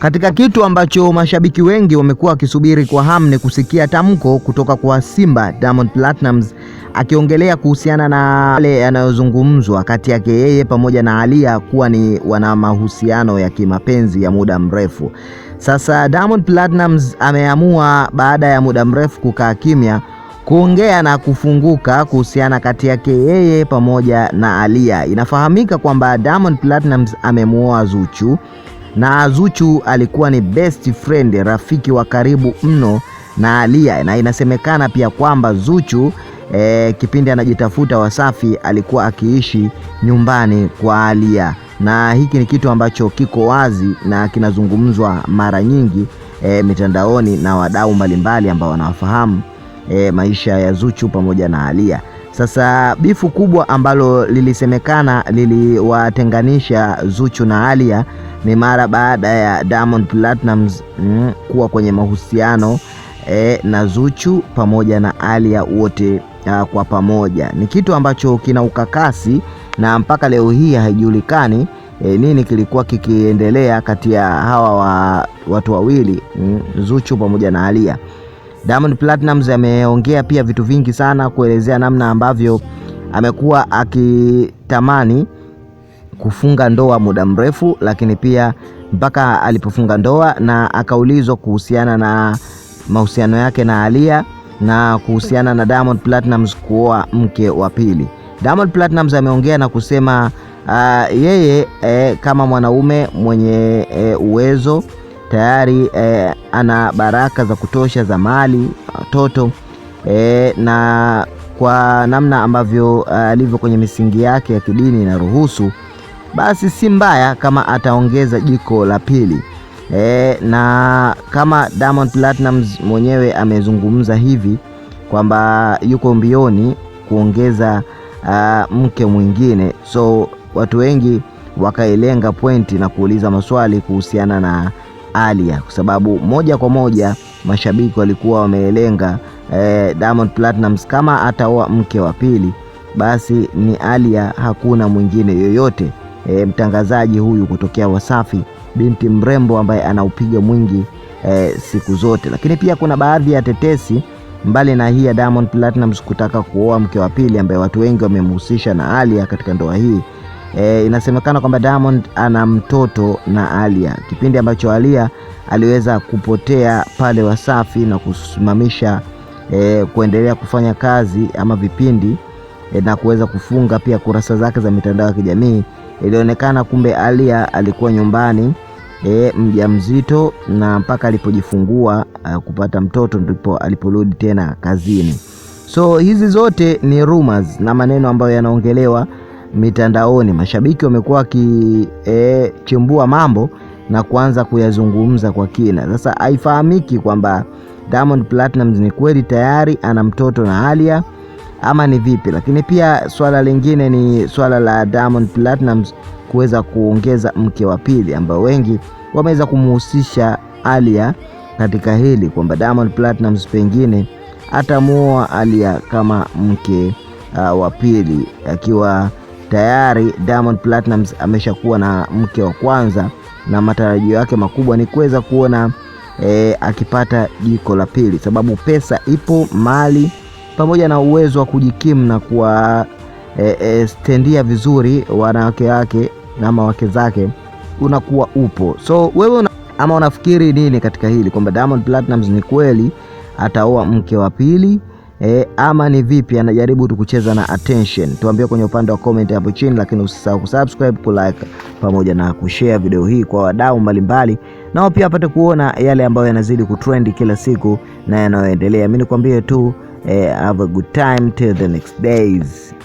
Katika kitu ambacho mashabiki wengi wamekuwa wakisubiri kwa hamu ni kusikia tamko kutoka kwa Simba Diamond Platnumz akiongelea kuhusiana na yale yanayozungumzwa kati yake yeye pamoja na Aaliyah kuwa ni wana mahusiano ya kimapenzi ya muda mrefu. Sasa Diamond Platnumz ameamua baada ya muda mrefu kukaa kimya kuongea na kufunguka kuhusiana kati yake yeye pamoja na Aaliyah. Inafahamika kwamba Diamond Platnumz amemuoa Zuchu na Zuchu alikuwa ni best friend, rafiki wa karibu mno na Aaliyah, na inasemekana pia kwamba Zuchu kipindi anajitafuta Wasafi alikuwa akiishi nyumbani kwa Aaliyah, na hiki ni kitu ambacho kiko wazi na kinazungumzwa mara nyingi mitandaoni na wadau mbalimbali ambao wanawafahamu maisha ya Zuchu pamoja na Aaliyah. Sasa bifu kubwa ambalo lilisemekana liliwatenganisha Zuchu na Aaliyah ni mara baada ya Diamond Platnumz kuwa kwenye mahusiano na Zuchu pamoja na Aaliyah wote kwa pamoja. Ni kitu ambacho kina ukakasi na mpaka leo hii haijulikani nini kilikuwa kikiendelea kati ya hawa watu wawili, Zuchu pamoja na Aaliyah. Diamond Platnumz ameongea pia vitu vingi sana kuelezea namna ambavyo amekuwa akitamani kufunga ndoa muda mrefu, lakini pia mpaka alipofunga ndoa na akaulizwa kuhusiana na mahusiano yake na Aaliyah na kuhusiana na Diamond Platnumz kuoa mke wa pili. Diamond Platnumz ameongea na kusema yeye kama mwanaume mwenye uwezo tayari ana baraka za kutosha za mali, watoto na kwa namna ambavyo alivyo kwenye misingi yake ya kidini na ruhusu, basi si mbaya kama ataongeza jiko la pili. Na kama Diamond Platnumz mwenyewe amezungumza hivi kwamba yuko mbioni kuongeza mke mwingine, so watu wengi wakailenga pointi na kuuliza maswali kuhusiana na Aaliyah, kwa sababu moja kwa moja mashabiki walikuwa wamelenga Diamond Platnumz kama ataoa mke wa pili basi ni Aaliyah, hakuna mwingine yoyote. Mtangazaji huyu kutokea Wasafi, binti mrembo ambaye anaupiga mwingi siku zote. Lakini pia kuna baadhi ya tetesi mbali na hii ya Diamond Platnumz kutaka kuoa mke wa pili ambaye watu wengi wamemhusisha na Aaliyah katika ndoa hii. Inasemekana kwamba Diamond ana mtoto na Aaliyah kipindi ambacho Aaliyah aliweza kupotea pale Wasafi na kusimamisha kuendelea kufanya kazi ama vipindi na kuweza kufunga pia kurasa zake za mitandao ya kijamii. Ilionekana kumbe Aaliyah alikuwa nyumbani mjamzito, na mpaka alipojifungua kupata mtoto ndipo aliporudi tena kazini. So hizi zote ni rumors na maneno ambayo yanaongelewa mitandaoni. Mashabiki wamekuwa wakichimbua mambo na kuanza kuyazungumza kwa kina. Sasa haifahamiki kwamba Diamond Platnumz ni kweli tayari ana mtoto na Aaliyah ama ni vipi. Lakini pia swala lingine ni swala la Diamond Platnumz kuweza kuongeza mke wa pili, ambao wengi wameweza kumhusisha Aaliyah katika hili kwamba Diamond Platnumz pengine atamuoa Aaliyah kama mke wa pili, akiwa tayari Diamond Platnumz ameshakuwa na mke wa kwanza, na matarajio yake makubwa ni kuweza kuona akipata jiko la pili, sababu pesa ipo, mali pamoja na uwezo wa kujikimu na kuwa stendia vizuri wanawake wake na wake zake unakuwa upo. So wewe unafikiri nini katika hili, kwamba Diamond Platnumz ni kweli ataoa mke wa pili ama ni vipi? Anajaribu tu kucheza na attention? Tuambie kwenye upande wa comment hapo chini, lakini usisahau kusubscribe, kulike pamoja na kushare video hii kwa wadau mbalimbali, nao pia apate kuona yale ambayo yanazidi kutrend kila siku na yanayoendelea. Mimi nikwambie tu have a good time till the next days.